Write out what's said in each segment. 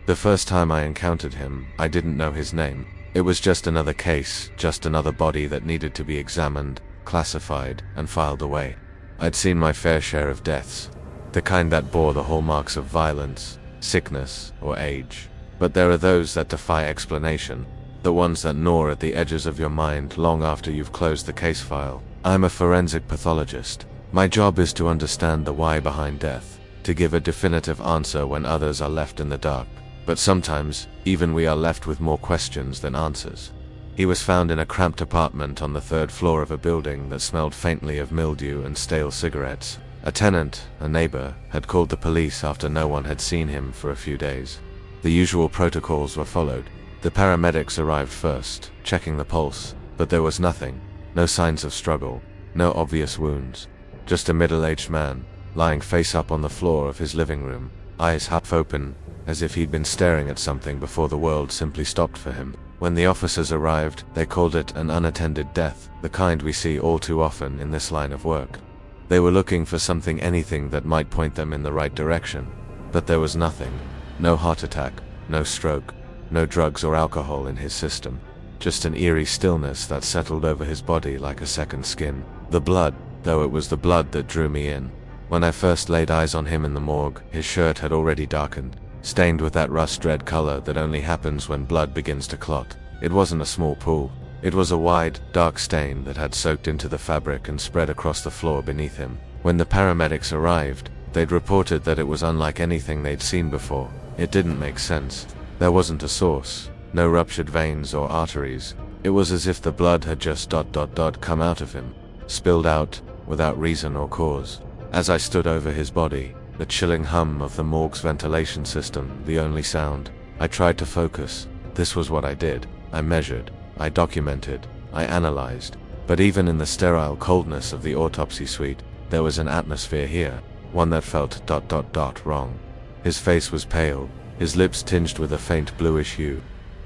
The first time I encountered him, I didn't know his name. It was just another case, just another body that needed to be examined, classified, and filed away. I'd seen my fair share of deaths, the kind that bore the hallmarks of violence, sickness, or age. But there are those that defy explanation, the ones that gnaw at the edges of your mind long after you've closed the case file. I'm a forensic pathologist. My job is to understand the why behind death, to give a definitive answer when others are left in the dark. But sometimes, even we are left with more questions than answers. He was found in a cramped apartment on the 3rd floor of a building that smelled faintly of mildew and stale cigarettes. A tenant, a neighbor, had called the police after no one had seen him for a few days. The usual protocols were followed. The paramedics arrived first, checking the pulse, but there was nothing. No signs of struggle, no obvious wounds. Just a middle-aged man, lying face up on the floor of his living room, eyes half open, as if he'd been staring at something before the world simply stopped for him. When the officers arrived, they called it an unattended death, the kind we see all too often in this line of work. They were looking for anything that might point them in the right direction. But there was nothing. No heart attack, no stroke, no drugs or alcohol in his system. Just an eerie stillness that settled over his body like a second skin. The blood, though it was the blood that drew me in. When I first laid eyes on him in the morgue, his shirt had already darkened, stained with that rust-red color that only happens when blood begins to clot. It wasn't a small pool. It was a wide, dark stain that had soaked into the fabric and spread across the floor beneath him. When the paramedics arrived, they'd reported that it was unlike anything they'd seen before. It didn't make sense. There wasn't a source, no ruptured veins or arteries. It was as if the blood had just come out of him, spilled out, without reason or cause. As I stood over his body, the chilling hum of the morgue's ventilation system, the only sound, I tried to focus. This was what I did. I measured, I documented, I analyzed. But even in the sterile coldness of the autopsy suite, there was an atmosphere here, one that felt wrong. His face was pale, his lips tinged with a faint bluish hue.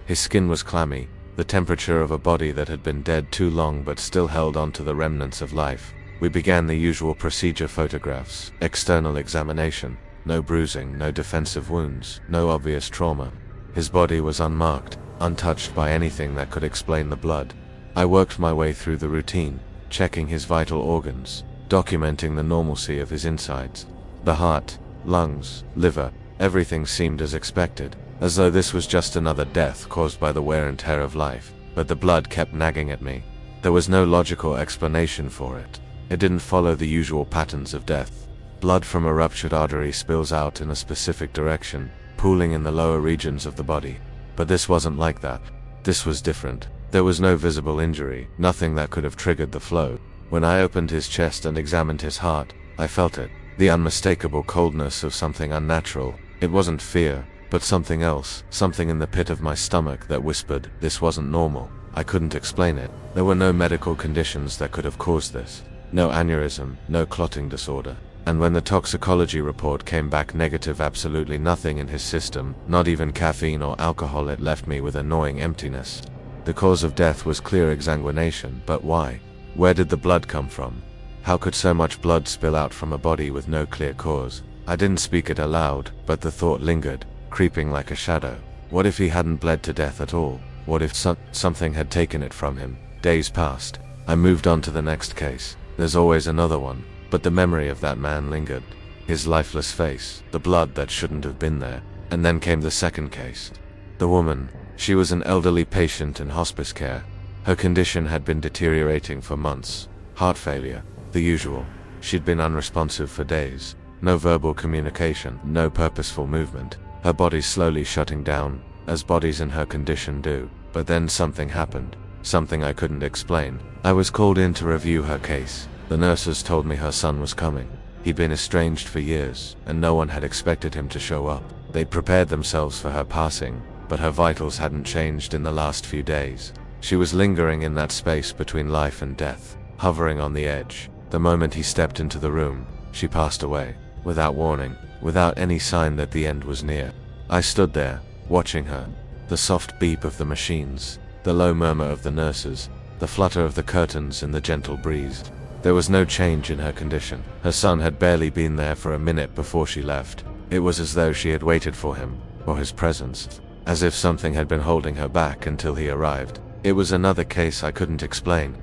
His skin was clammy, the temperature of a body that had been dead too long but still held on to the remnants of life. We began the usual procedure: photographs, external examination. No bruising, no defensive wounds, no obvious trauma. His body was unmarked, untouched by anything that could explain the blood. I worked my way through the routine, checking his vital organs, documenting the normalcy of his insides. The heart, lungs, liver, everything seemed as expected, as though this was just another death caused by the wear and tear of life. But the blood kept nagging at me. There was no logical explanation for it. It didn't follow the usual patterns of death. Blood from a ruptured artery spills out in a specific direction, pooling in the lower regions of the body. But this wasn't like that. This was different. There was no visible injury, nothing that could have triggered the flow. When I opened his chest and examined his heart, I felt it. The unmistakable coldness of something unnatural. It wasn't fear, but something else, something in the pit of my stomach that whispered, this wasn't normal. I couldn't explain it. There were no medical conditions that could have caused this. No aneurysm, no clotting disorder. And when the toxicology report came back negative, absolutely nothing in his system, not even caffeine or alcohol, it left me with a gnawing emptiness. The cause of death was clear: exsanguination, but why? Where did the blood come from? How could so much blood spill out from a body with no clear cause? I didn't speak it aloud, but the thought lingered, creeping like a shadow. What if he hadn't bled to death at all? What if something had taken it from him? Days passed. I moved on to the next case. There's always another one. But the memory of that man lingered. His lifeless face, the blood that shouldn't have been there. And then came the second case. The woman. She was an elderly patient in hospice care. Her condition had been deteriorating for months. Heart failure, the usual. She'd been unresponsive for days. No verbal communication, no purposeful movement. Her body slowly shutting down, as bodies in her condition do. But then something happened. Something I couldn't explain. I was called in to review her case. The nurses told me her son was coming. He'd been estranged for years, and no one had expected him to show up. They'd prepared themselves for her passing, but her vitals hadn't changed in the last few days. She was lingering in that space between life and death, hovering on the edge. The moment he stepped into the room, she passed away, without warning, without any sign that the end was near. I stood there, watching her. The soft beep of the machines, the low murmur of the nurses, the flutter of the curtains in the gentle breeze. There was no change in her condition. Her son had barely been there for a minute before she left. It was as though she had waited for him, or his presence, as if something had been holding her back until he arrived. It was another case I couldn't explain.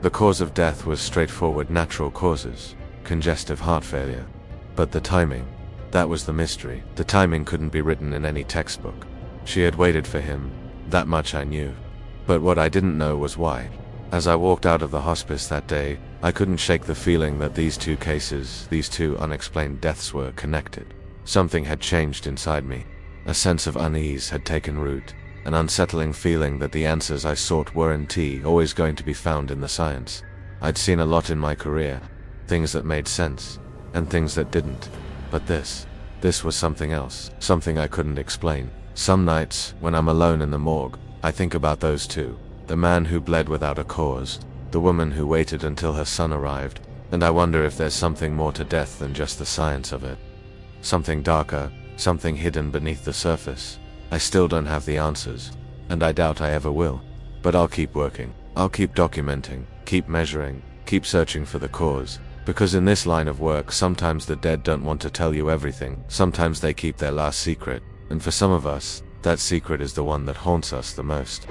The cause of death was straightforward natural causes, congestive heart failure. But the timing, that was the mystery. The timing couldn't be written in any textbook. She had waited for him, that much I knew. But what I didn't know was why. As I walked out of the hospice that day, I couldn't shake the feeling that these two cases, these two unexplained deaths were connected. Something had changed inside me. A sense of unease had taken root, an unsettling feeling that the answers I sought weren't always going to be found in the science. I'd seen a lot in my career, things that made sense, and things that didn't. But this was something else, something I couldn't explain. Some nights, when I'm alone in the morgue, I think about those two. The man who bled without a cause, the woman who waited until her son arrived, and I wonder if there's something more to death than just the science of it. Something darker, something hidden beneath the surface. I still don't have the answers, and I doubt I ever will. But I'll keep working. I'll keep documenting, keep measuring, keep searching for the cause. Because in this line of work, sometimes the dead don't want to tell you everything. Sometimes they keep their last secret. And for some of us, that secret is the one that haunts us the most.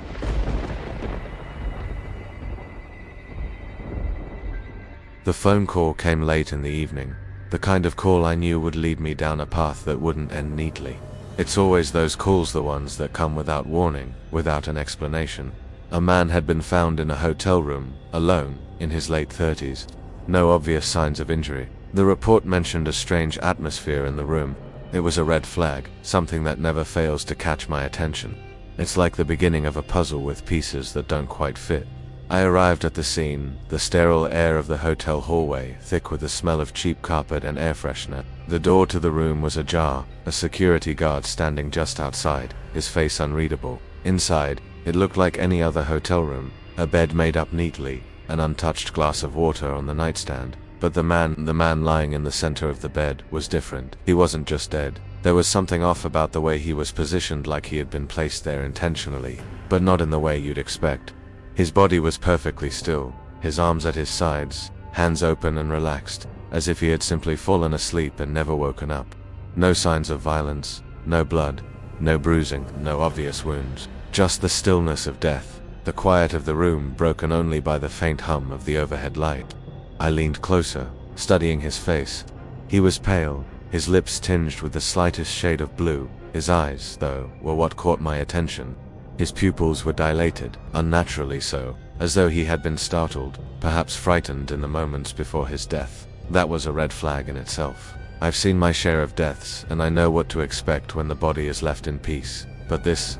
The phone call came late in the evening. The kind of call I knew would lead me down a path that wouldn't end neatly. It's always those calls, the ones that come without warning, without an explanation. A man had been found in a hotel room, alone, in his late 30s. No obvious signs of injury. The report mentioned a strange atmosphere in the room. It was a red flag, something that never fails to catch my attention. It's like the beginning of a puzzle with pieces that don't quite fit. I arrived at the scene, the sterile air of the hotel hallway, thick with the smell of cheap carpet and air freshener. The door to the room was ajar, a security guard standing just outside, his face unreadable. Inside, it looked like any other hotel room, a bed made up neatly, an untouched glass of water on the nightstand. But the man lying in the center of the bed was different. He wasn't just dead. There was something off about the way he was positioned, like he had been placed there intentionally, but not in the way you'd expect. His body was perfectly still, his arms at his sides, hands open and relaxed, as if he had simply fallen asleep and never woken up. No signs of violence, no blood, no bruising, no obvious wounds. Just the stillness of death, the quiet of the room broken only by the faint hum of the overhead light. I leaned closer, studying his face. He was pale, his lips tinged with the slightest shade of blue. His eyes, though, were what caught my attention. His pupils were dilated, unnaturally so, as though he had been startled, perhaps frightened in the moments before his death. That was a red flag in itself. I've seen my share of deaths, and I know what to expect when the body is left in peace. But this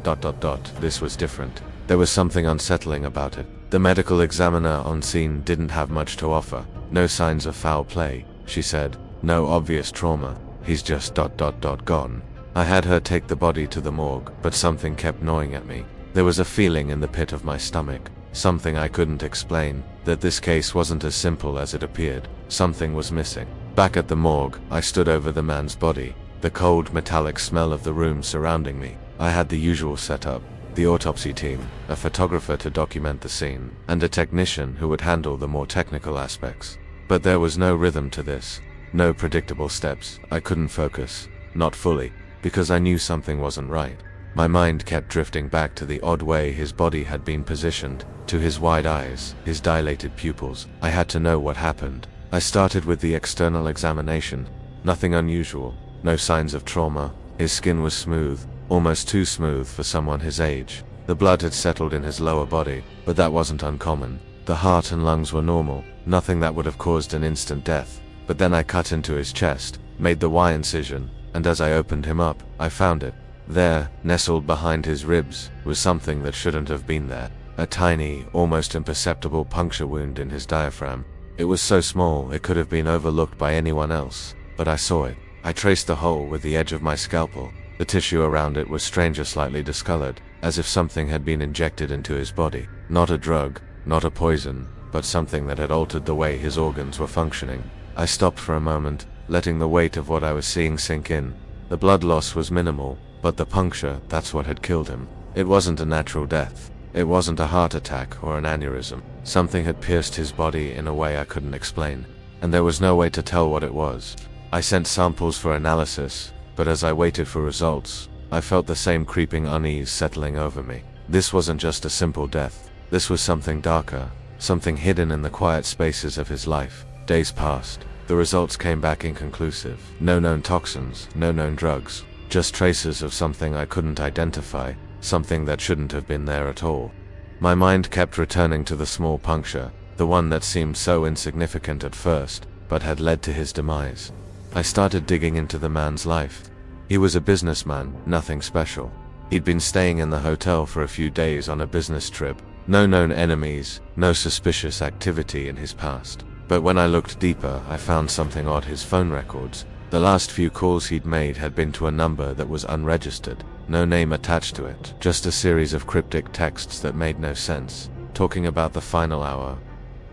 was different. There was something unsettling about it. The medical examiner on scene didn't have much to offer. No signs of foul play, she said. No obvious trauma. He's just gone. I had her take the body to the morgue, but something kept gnawing at me. There was a feeling in the pit of my stomach, something I couldn't explain, that this case wasn't as simple as it appeared. Something was missing. Back at the morgue, I stood over the man's body, the cold metallic smell of the room surrounding me. I had the usual setup. The autopsy team, a photographer to document the scene, and a technician who would handle the more technical aspects. But there was no rhythm to this, no predictable steps. I couldn't focus, not fully, because I knew something wasn't right. My mind kept drifting back to the odd way his body had been positioned, to his wide eyes, his dilated pupils. I had to know what happened. I started with the external examination. Nothing unusual, no signs of trauma. His skin was smooth, almost too smooth for someone his age. The blood had settled in his lower body, but that wasn't uncommon. The heart and lungs were normal, nothing that would have caused an instant death. But then I cut into his chest, made the Y incision, and as I opened him up, I found it. There, nestled behind his ribs, was something that shouldn't have been there. A tiny, almost imperceptible puncture wound in his diaphragm. It was so small it could have been overlooked by anyone else, but I saw it. I traced the hole with the edge of my scalpel. The tissue around it was strange, slightly discolored, as if something had been injected into his body. Not a drug, not a poison, but something that had altered the way his organs were functioning. I stopped for a moment, letting the weight of what I was seeing sink in. The blood loss was minimal, but the puncture, that's what had killed him. It wasn't a natural death. It wasn't a heart attack or an aneurysm. Something had pierced his body in a way I couldn't explain, and there was no way to tell what it was. I sent samples for analysis, but as I waited for results, I felt the same creeping unease settling over me. This wasn't just a simple death. This was something darker, something hidden in the quiet spaces of his life. Days passed. The results came back inconclusive. No known toxins, no known drugs, just traces of something I couldn't identify, something that shouldn't have been there at all. My mind kept returning to the small puncture, the one that seemed so insignificant at first, but had led to his demise. I started digging into the man's life. He was a businessman, nothing special. He'd been staying in the hotel for a few days on a business trip. No known enemies, no suspicious activity in his past. But when I looked deeper, I found something odd. His phone records. The last few calls he'd made had been to a number that was unregistered. No name attached to it, just a series of cryptic texts that made no sense, talking about the final hour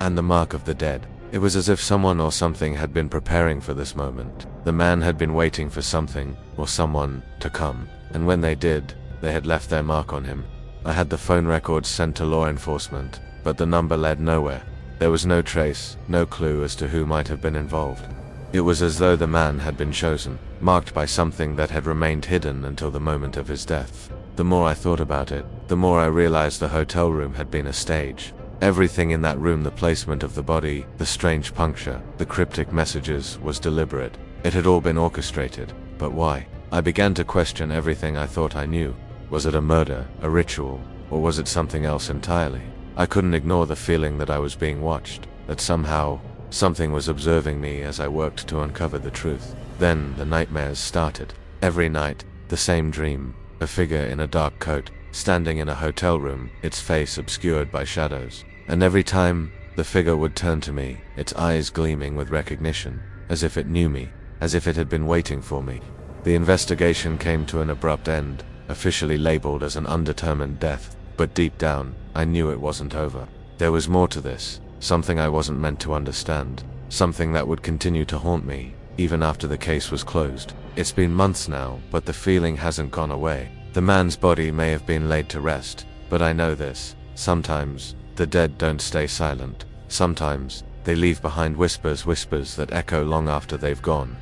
and the mark of the dead. It was as if someone or something had been preparing for this moment. The man had been waiting for something or someone to come, and when they did, they had left their mark on him. I had the phone records sent to law enforcement, but the number led nowhere. There was no trace, no clue as to who might have been involved. It was as though the man had been chosen, marked by something that had remained hidden until the moment of his death. The more I thought about it, the more I realized the hotel room had been a stage. Everything in that room, the placement of the body, the strange puncture, the cryptic messages, was deliberate. It had all been orchestrated. But why? I began to question everything I thought I knew. Was it a murder, a ritual, or was it something else entirely? I couldn't ignore the feeling that I was being watched, that somehow, something was observing me as I worked to uncover the truth. Then the nightmares started. Every night, the same dream, a figure in a dark coat, standing in a hotel room, its face obscured by shadows. And every time, the figure would turn to me, its eyes gleaming with recognition, as if it knew me, as if it had been waiting for me. The investigation came to an abrupt end, officially labeled as an undetermined death, but deep down, I knew it wasn't over. There was more to this, something I wasn't meant to understand, something that would continue to haunt me, even after the case was closed. It's been months now, but the feeling hasn't gone away. The man's body may have been laid to rest, but I know this. Sometimes, the dead don't stay silent. Sometimes, they leave behind whispers that echo long after they've gone.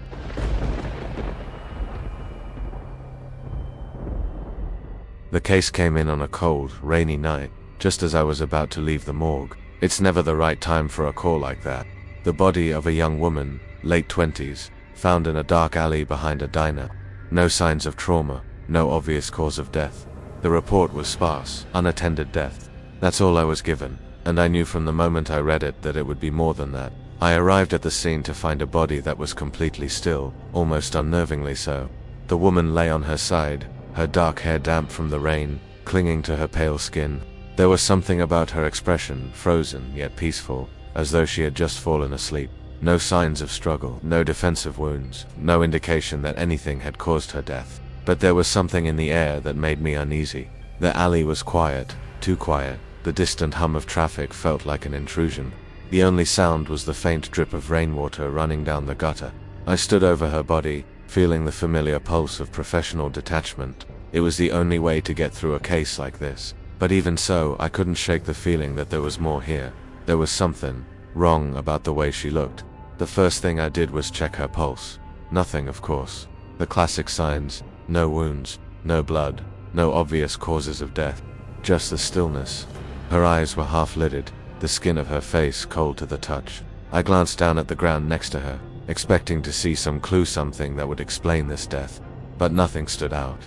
The case came in on a cold, rainy night, just as I was about to leave the morgue. It's never the right time for a call like that. The body of a young woman, late 20s, found in a dark alley behind a diner. No signs of trauma, no obvious cause of death. The report was sparse, unattended death. That's all I was given, and I knew from the moment I read it that it would be more than that. I arrived at the scene to find a body that was completely still, almost unnervingly so. The woman lay on her side, her dark hair damp from the rain, clinging to her pale skin. There was something about her expression, frozen yet peaceful, as though she had just fallen asleep. No signs of struggle, no defensive wounds, no indication that anything had caused her death. But there was something in the air that made me uneasy. The alley was quiet, too quiet. The distant hum of traffic felt like an intrusion. The only sound was the faint drip of rainwater running down the gutter. I stood over her body, feeling the familiar pulse of professional detachment. It was the only way to get through a case like this. But even so, I couldn't shake the feeling that there was more here. There was something wrong about the way she looked. The first thing I did was check her pulse. Nothing, of course. The classic signs: no wounds, no blood, no obvious causes of death. Just the stillness. Her eyes were half-lidded, the skin of her face cold to the touch. I glanced down at the ground next to her, expecting to see some clue, something that would explain this death. But nothing stood out.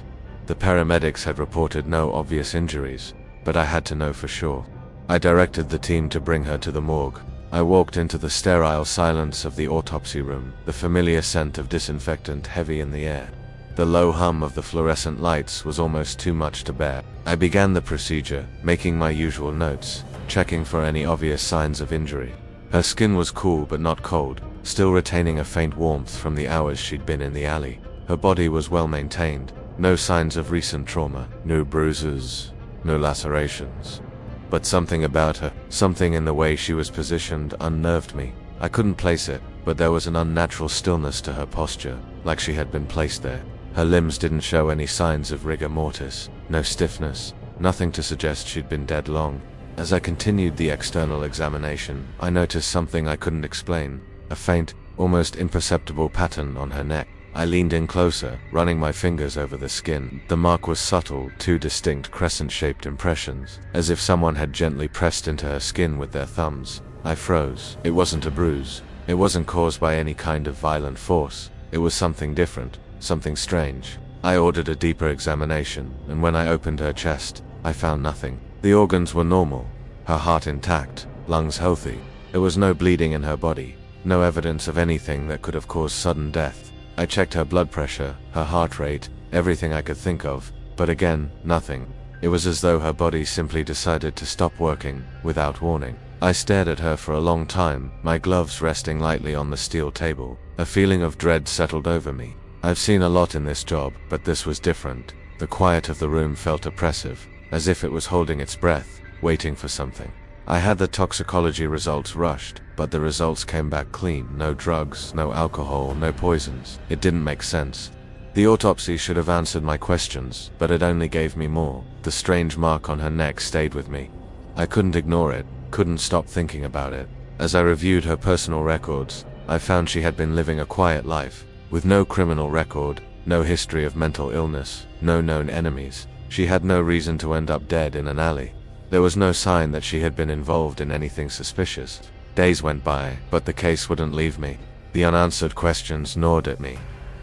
The paramedics had reported no obvious injuries, but I had to know for sure. I directed the team to bring her to the morgue. I walked into the sterile silence of the autopsy room, the familiar scent of disinfectant heavy in the air. The low hum of the fluorescent lights was almost too much to bear. I began the procedure, making my usual notes, checking for any obvious signs of injury. Her skin was cool but not cold, still retaining a faint warmth from the hours she'd been in the alley. Her body was well maintained, no signs of recent trauma, no bruises, no lacerations. But something about her, something in the way she was positioned, unnerved me. I couldn't place it, but there was an unnatural stillness to her posture, like she had been placed there. Her limbs didn't show any signs of rigor mortis, no stiffness, nothing to suggest she'd been dead long. As I continued the external examination, I noticed something I couldn't explain, a faint, almost imperceptible pattern on her neck. I leaned in closer, running my fingers over the skin. The mark was subtle, two distinct crescent-shaped impressions, as if someone had gently pressed into her skin with their thumbs. I froze. It wasn't a bruise. It wasn't caused by any kind of violent force. It was something different, something strange. I ordered a deeper examination, and when I opened her chest, I found nothing. The organs were normal, her heart intact, lungs healthy. There was no bleeding in her body, no evidence of anything that could have caused sudden death. I checked her blood pressure, her heart rate, everything I could think of, but again, nothing. It was as though her body simply decided to stop working, without warning. I stared at her for a long time, my gloves resting lightly on the steel table. A feeling of dread settled over me. I've seen a lot in this job, but this was different. The quiet of the room felt oppressive, as if it was holding its breath, waiting for something. I had the toxicology results rushed, but the results came back clean. No drugs, no alcohol, no poisons. It didn't make sense. The autopsy should have answered my questions, but it only gave me more. The strange mark on her neck stayed with me. I couldn't ignore it, couldn't stop thinking about it. As I reviewed her personal records, I found she had been living a quiet life, with no criminal record, no history of mental illness, no known enemies. She had no reason to end up dead in an alley. There was no sign that she had been involved in anything suspicious. Days went by, but the case wouldn't leave me. The unanswered questions gnawed at me.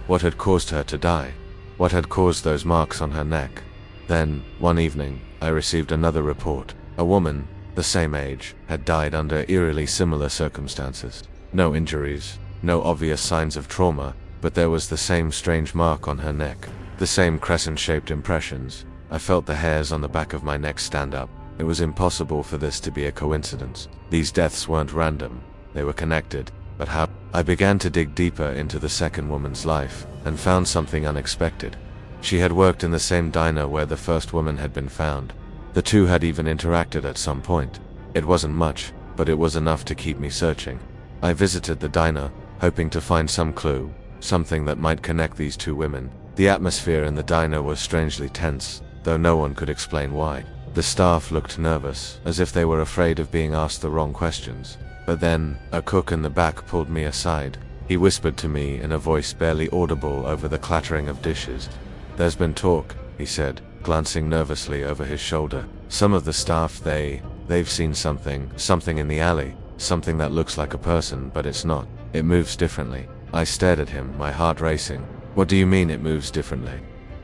What had caused her to die? What had caused those marks on her neck? Then, one evening, I received another report. A woman, the same age, had died under eerily similar circumstances. No injuries, no obvious signs of trauma, but there was the same strange mark on her neck. The same crescent-shaped impressions. I felt the hairs on the back of my neck stand up. It was impossible for this to be a coincidence. These deaths weren't random. They were connected. But how? I began to dig deeper into the second woman's life, and found something unexpected. She had worked in the same diner where the first woman had been found. The two had even interacted at some point. It wasn't much, but it was enough to keep me searching. I visited the diner, hoping to find some clue, something that might connect these two women. The atmosphere in the diner was strangely tense, though no one could explain why. The staff looked nervous, as if they were afraid of being asked the wrong questions. But then, a cook in the back pulled me aside. He whispered to me in a voice barely audible over the clattering of dishes. "There's been talk," he said, glancing nervously over his shoulder. "Some of the staff, they've seen something in the alley, something that looks like a person, but it's not. It moves differently." I stared at him, my heart racing. "What do you mean it moves differently?"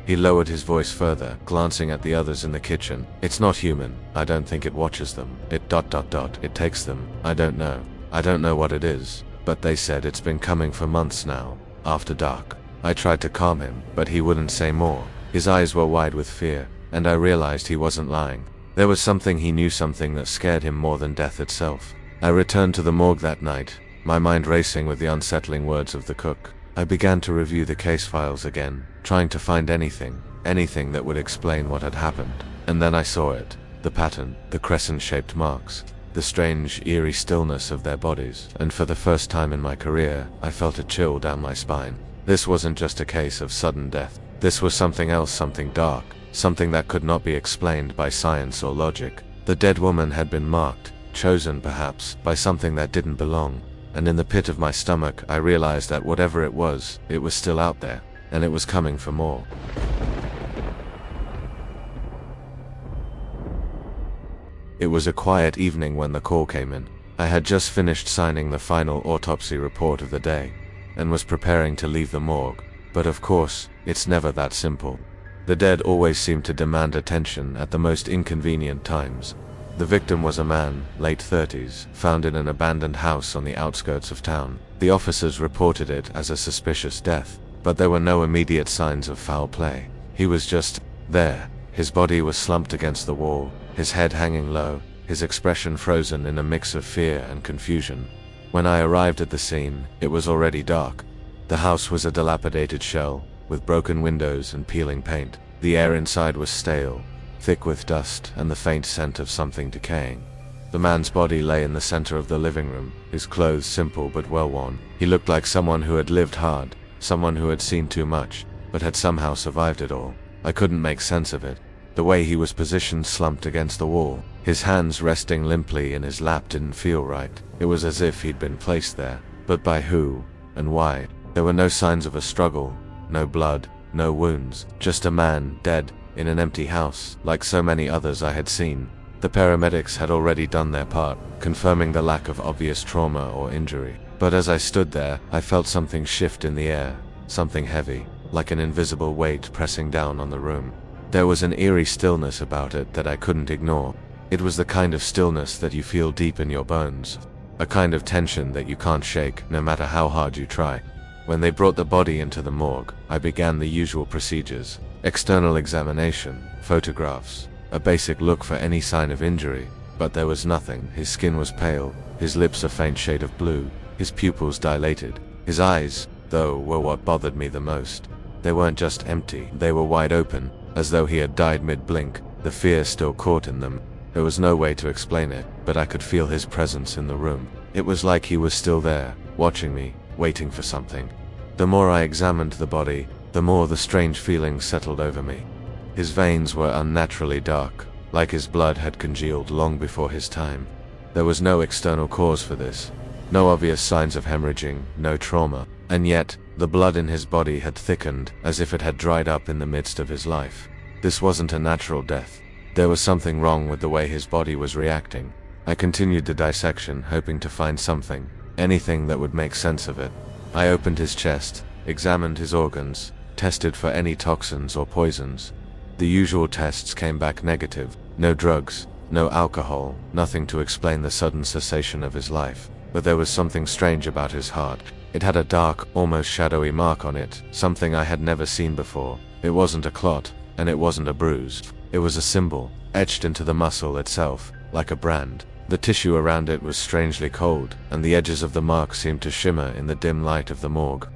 He lowered his voice further, glancing at the others in the kitchen. "It's not human. I don't think it watches them. It ... it takes them. I don't know. I don't know what it is, but they said it's been coming for months now, after dark." I tried to calm him, but he wouldn't say more. His eyes were wide with fear, and I realized he wasn't lying. There was something he knew, something that scared him more than death itself. I returned to the morgue that night, my mind racing with the unsettling words of the cook. I began to review the case files again, trying to find anything that would explain what had happened. And then I saw it. The pattern, the crescent-shaped marks, the strange, eerie stillness of their bodies. And for the first time in my career, I felt a chill down my spine. This wasn't just a case of sudden death. This was something else, something dark, something that could not be explained by science or logic. The dead woman had been marked, chosen perhaps, by something that didn't belong. And in the pit of my stomach, I realized that whatever it was still out there, and it was coming for more. It was a quiet evening when the call came in. I had just finished signing the final autopsy report of the day, and was preparing to leave the morgue. But of course, it's never that simple. The dead always seem to demand attention at the most inconvenient times. The victim was a man, late 30s, found in an abandoned house on the outskirts of town. The officers reported it as a suspicious death, but there were no immediate signs of foul play. He was just there. His body was slumped against the wall, his head hanging low, his expression frozen in a mix of fear and confusion. When I arrived at the scene, it was already dark. The house was a dilapidated shell, with broken windows and peeling paint. The air inside was stale, thick with dust and the faint scent of something decaying. The man's body lay in the center of the living room, his clothes simple but well worn. He looked like someone who had lived hard, someone who had seen too much, but had somehow survived it all. I couldn't make sense of it. The way he was positioned, slumped against the wall, his hands resting limply in his lap, didn't feel right. It was as if he'd been placed there. But by who and why? There were no signs of a struggle, no blood, no wounds, just a man, dead, in an empty house, like so many others I had seen. The paramedics had already done their part, confirming the lack of obvious trauma or injury. But as I stood there, I felt something shift in the air, something heavy, like an invisible weight pressing down on the room. There was an eerie stillness about it that I couldn't ignore. It was the kind of stillness that you feel deep in your bones, a kind of tension that you can't shake, no matter how hard you try. When they brought the body into the morgue, I began the usual procedures: external examination, photographs, a basic look for any sign of injury, but there was nothing. His skin was pale, his lips a faint shade of blue, his pupils dilated. His eyes, though, were what bothered me the most. They weren't just empty, they were wide open, as though he had died mid-blink, the fear still caught in them. There was no way to explain it, but I could feel his presence in the room. It was like he was still there, watching me, waiting for something. The more I examined the body, the more the strange feeling settled over me. His veins were unnaturally dark, like his blood had congealed long before his time. There was no external cause for this, no obvious signs of hemorrhaging, no trauma, and yet, the blood in his body had thickened, as if it had dried up in the midst of his life. This wasn't a natural death. There was something wrong with the way his body was reacting. I continued the dissection, hoping to find something, anything that would make sense of it. I opened his chest, examined his organs, tested for any toxins or poisons. The usual tests came back negative. No drugs, no alcohol, nothing to explain the sudden cessation of his life. But there was something strange about his heart. It had a dark, almost shadowy mark on it, something I had never seen before. It wasn't a clot, and it wasn't a bruise. It was a symbol, etched into the muscle itself, like a brand. The tissue around it was strangely cold, and the edges of the mark seemed to shimmer in the dim light of the morgue.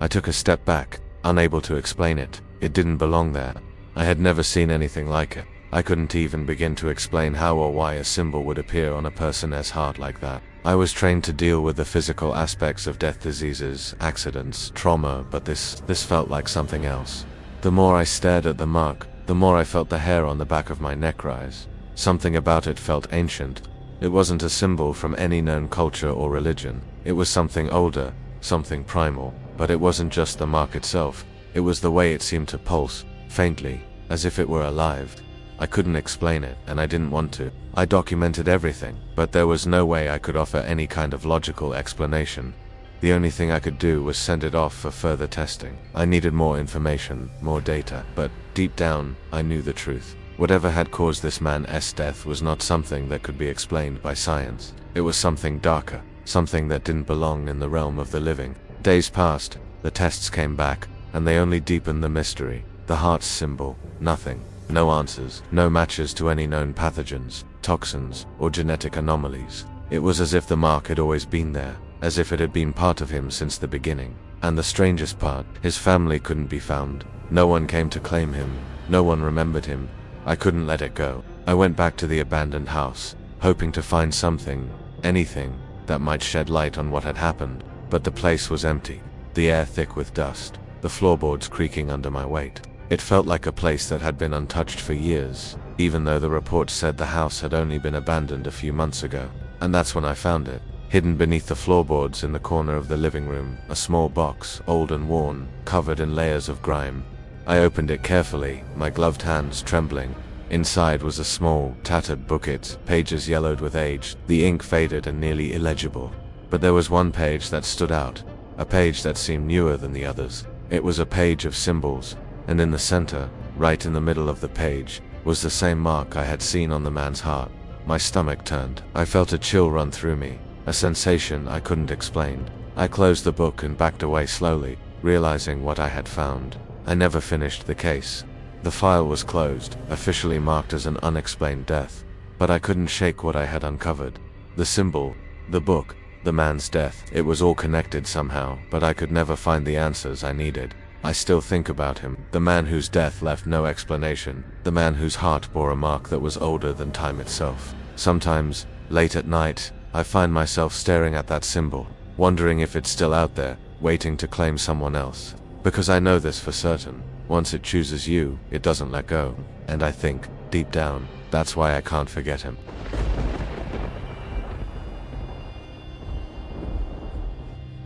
I took a step back, unable to explain it. It didn't belong there. I had never seen anything like it. I couldn't even begin to explain how or why a symbol would appear on a person's heart like that. I was trained to deal with the physical aspects of death, diseases, accidents, trauma, but this felt like something else. The more I stared at the mark, the more I felt the hair on the back of my neck rise. Something about it felt ancient. It wasn't a symbol from any known culture or religion. It was something older, something primal. But it wasn't just the mark itself. It was the way it seemed to pulse, faintly, as if it were alive. I couldn't explain it, and I didn't want to. I documented everything, but there was no way I could offer any kind of logical explanation. The only thing I could do was send it off for further testing. I needed more information, more data, but deep down, I knew the truth. Whatever had caused this man's death was not something that could be explained by science. It was something darker, something that didn't belong in the realm of the living. Days passed, the tests came back, and they only deepened the mystery. The heart's symbol, nothing. No answers, no matches to any known pathogens, toxins, or genetic anomalies. It was as if the mark had always been there, as if it had been part of him since the beginning. And the strangest part, his family couldn't be found. No one came to claim him, no one remembered him. I couldn't let it go. I went back to the abandoned house, hoping to find something, anything, that might shed light on what had happened. But the place was empty, the air thick with dust, the floorboards creaking under my weight. It felt like a place that had been untouched for years, even though the reports said the house had only been abandoned a few months ago. And that's when I found it. Hidden beneath the floorboards in the corner of the living room, a small box, old and worn, covered in layers of grime. I opened it carefully, my gloved hands trembling. Inside was a small, tattered booklet, pages yellowed with age, the ink faded and nearly illegible. But there was one page that stood out, a page that seemed newer than the others. It was a page of symbols, and in the center, right in the middle of the page, was the same mark I had seen on the man's heart. My stomach turned. I felt a chill run through me, a sensation I couldn't explain. I closed the book and backed away slowly, realizing what I had found. I never finished the case. The file was closed, officially marked as an unexplained death. But I couldn't shake what I had uncovered. The symbol, the book, the man's death. It was all connected somehow, but I could never find the answers I needed. I still think about him, the man whose death left no explanation, the man whose heart bore a mark that was older than time itself. Sometimes, late at night, I find myself staring at that symbol, wondering if it's still out there, waiting to claim someone else. Because I know this for certain, once it chooses you, it doesn't let go. And I think, deep down, that's why I can't forget him.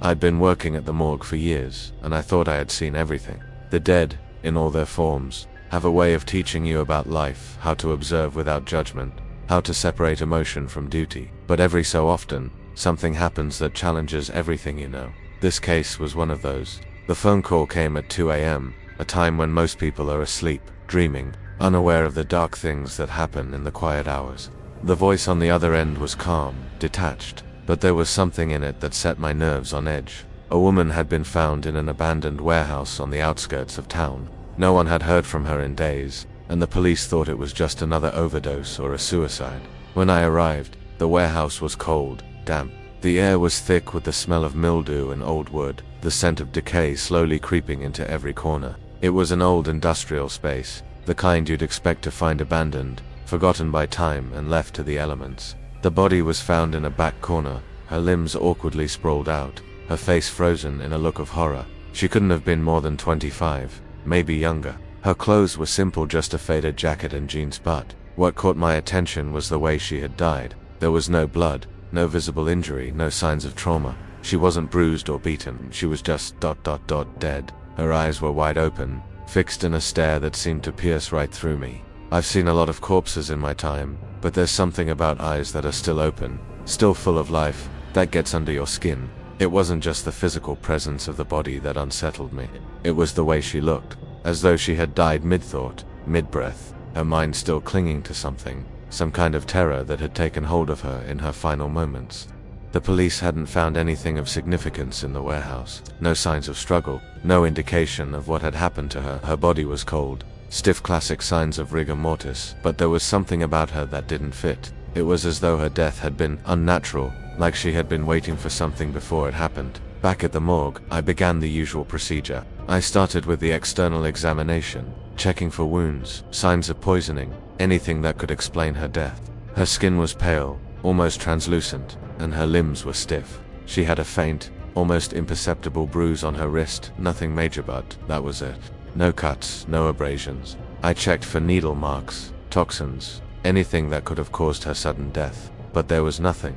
I'd been working at the morgue for years, and I thought I had seen everything. The dead, in all their forms, have a way of teaching you about life, how to observe without judgment, how to separate emotion from duty. But every so often, something happens that challenges everything you know. This case was one of those. The phone call came at 2 a.m., a time when most people are asleep, dreaming, unaware of the dark things that happen in the quiet hours. The voice on the other end was calm, detached, but there was something in it that set my nerves on edge. A woman had been found in an abandoned warehouse on the outskirts of town. No one had heard from her in days, and the police thought it was just another overdose or a suicide. When I arrived, the warehouse was cold, damp. The air was thick with the smell of mildew and old wood, the scent of decay slowly creeping into every corner. It was an old industrial space, the kind you'd expect to find abandoned, forgotten by time and left to the elements. The body was found in a back corner, her limbs awkwardly sprawled out, her face frozen in a look of horror. She couldn't have been more than 25, maybe younger. Her clothes were simple, just a faded jacket and jeans, but what caught my attention was the way she had died. There was no blood, no visible injury, no signs of trauma. She wasn't bruised or beaten, she was just dead. Her eyes were wide open, fixed in a stare that seemed to pierce right through me. I've seen a lot of corpses in my time, but there's something about eyes that are still open, still full of life, that gets under your skin. It wasn't just the physical presence of the body that unsettled me. It was the way she looked, as though she had died mid-thought, mid-breath, her mind still clinging to something, some kind of terror that had taken hold of her in her final moments. The police hadn't found anything of significance in the warehouse. No signs of struggle, no indication of what had happened to her. Her body was cold, stiff, classic signs of rigor mortis, but there was something about her that didn't fit. It was as though her death had been unnatural, like she had been waiting for something before it happened. Back at the morgue, I began the usual procedure. I started with the external examination, checking for wounds, signs of poisoning, anything that could explain her death. Her skin was pale, almost translucent, and her limbs were stiff. She had a faint, almost imperceptible bruise on her wrist, nothing major, but that was it. No cuts, no abrasions. I checked for needle marks, toxins, anything that could have caused her sudden death, but there was nothing.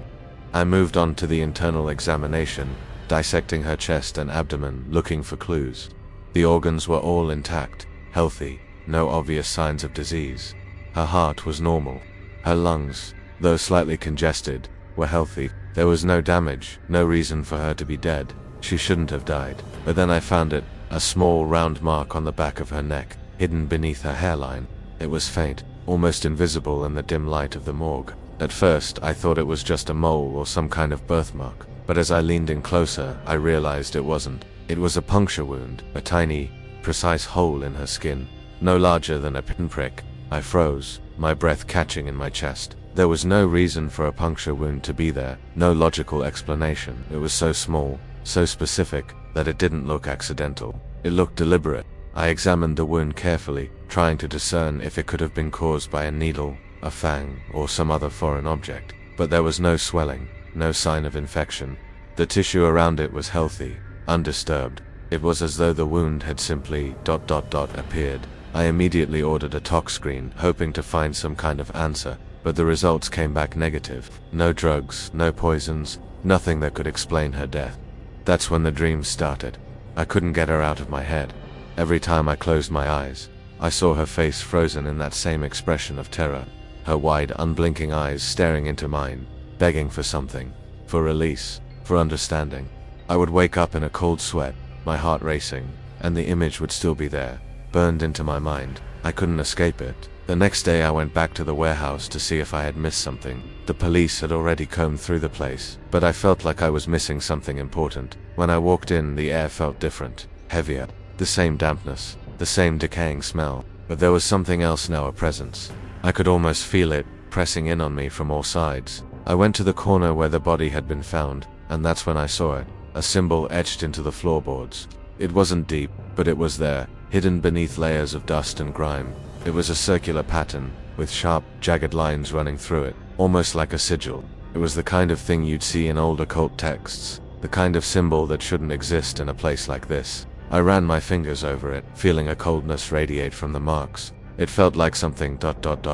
I moved on to the internal examination, dissecting her chest and abdomen, looking for clues. The organs were all intact, healthy, no obvious signs of disease. Her heart was normal. Her lungs, though slightly congested, were healthy. There was no damage, no reason for her to be dead. She shouldn't have died. But then I found it, a small round mark on the back of her neck, hidden beneath her hairline. It was faint, almost invisible in the dim light of the morgue. At first, I thought it was just a mole or some kind of birthmark, but as I leaned in closer, I realized it wasn't. It was a puncture wound, a tiny, precise hole in her skin, no larger than a pinprick. I froze, my breath catching in my chest. There was no reason for a puncture wound to be there, no logical explanation. It was so small, so specific, that it didn't look accidental. It looked deliberate. I examined the wound carefully, trying to discern if it could have been caused by a needle, a fang, or some other foreign object. But there was no swelling, no sign of infection. The tissue around it was healthy, undisturbed. It was as though the wound had simply appeared. I immediately ordered a tox screen, hoping to find some kind of answer, but the results came back negative. No drugs, no poisons, nothing that could explain her death. That's when the dreams started. I couldn't get her out of my head. Every time I closed my eyes, I saw her face frozen in that same expression of terror, her wide, unblinking eyes staring into mine, begging for something, for release, for understanding. I would wake up in a cold sweat, my heart racing, and the image would still be there, burned into my mind. I couldn't escape it. The next day I went back to the warehouse to see if I had missed something. The police had already combed through the place, but I felt like I was missing something important. When I walked in, the air felt different, heavier, the same dampness, the same decaying smell, but there was something else now, a presence. I could almost feel it, pressing in on me from all sides. I went to the corner where the body had been found, and that's when I saw it, a symbol etched into the floorboards. It wasn't deep, but it was there, hidden beneath layers of dust and grime. It was a circular pattern, with sharp, jagged lines running through it, almost like a sigil. It was the kind of thing you'd see in old occult texts, the kind of symbol that shouldn't exist in a place like this. I ran my fingers over it, feeling a coldness radiate from the marks. It felt like something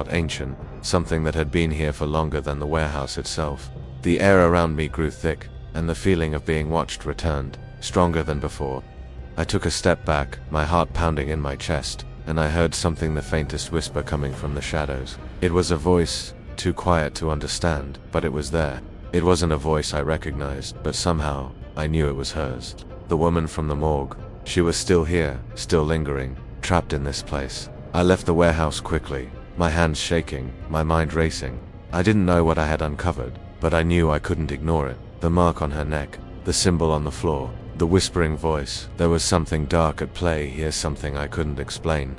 ancient, something that had been here for longer than the warehouse itself. The air around me grew thick, and the feeling of being watched returned, stronger than before. I took a step back, my heart pounding in my chest, and I heard something, the faintest whisper coming from the shadows. It was a voice, too quiet to understand, but it was there. It wasn't a voice I recognized, but somehow, I knew it was hers. The woman from the morgue. She was still here, still lingering, trapped in this place. I left the warehouse quickly, my hands shaking, my mind racing. I didn't know what I had uncovered, but I knew I couldn't ignore it. The mark on her neck, the symbol on the floor, the whispering voice. There was something dark at play here, something I couldn't explain.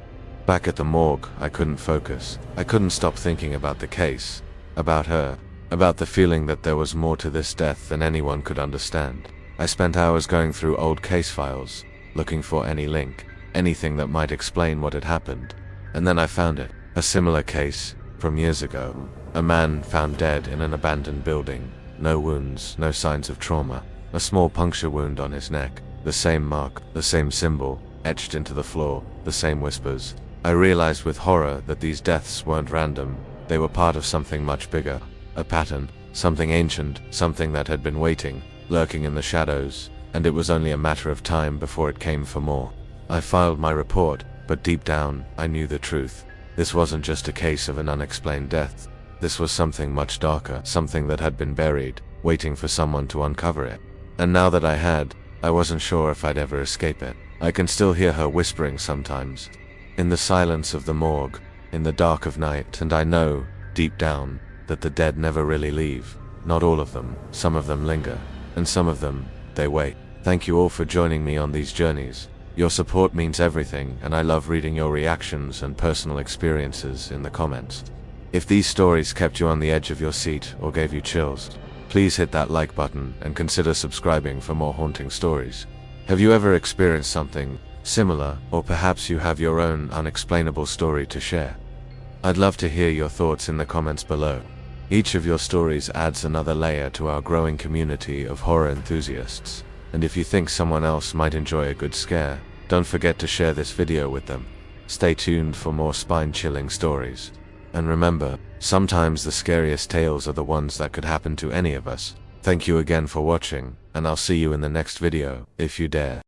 Back at the morgue, I couldn't focus. I couldn't stop thinking about the case, about her, about the feeling that there was more to this death than anyone could understand. I spent hours going through old case files, looking for any link, anything that might explain what had happened. And then I found it. A similar case, from years ago. A man found dead in an abandoned building. No wounds, no signs of trauma. A small puncture wound on his neck. The same mark, the same symbol, etched into the floor, the same whispers. I realized with horror that these deaths weren't random. They were part of something much bigger. A pattern, something ancient, something that had been waiting, lurking in the shadows, and it was only a matter of time before it came for more. I filed my report, but deep down, I knew the truth. This wasn't just a case of an unexplained death. This was something much darker, something that had been buried, waiting for someone to uncover it. And now that I had, I wasn't sure if I'd ever escape it. I can still hear her whispering sometimes, in the silence of the morgue, in the dark of night, and I know, deep down, that the dead never really leave. Not all of them. Some of them linger, and some of them, they wait. Thank you all for joining me on these journeys. Your support means everything, and I love reading your reactions and personal experiences in the comments. If these stories kept you on the edge of your seat or gave you chills, please hit that like button and consider subscribing for more haunting stories. Have you ever experienced something similar, or perhaps you have your own unexplainable story to share? I'd love to hear your thoughts in the comments below. Each of your stories adds another layer to our growing community of horror enthusiasts. And if you think someone else might enjoy a good scare, don't forget to share this video with them. Stay tuned for more spine-chilling stories. And remember, sometimes the scariest tales are the ones that could happen to any of us. Thank you again for watching, and I'll see you in the next video, if you dare.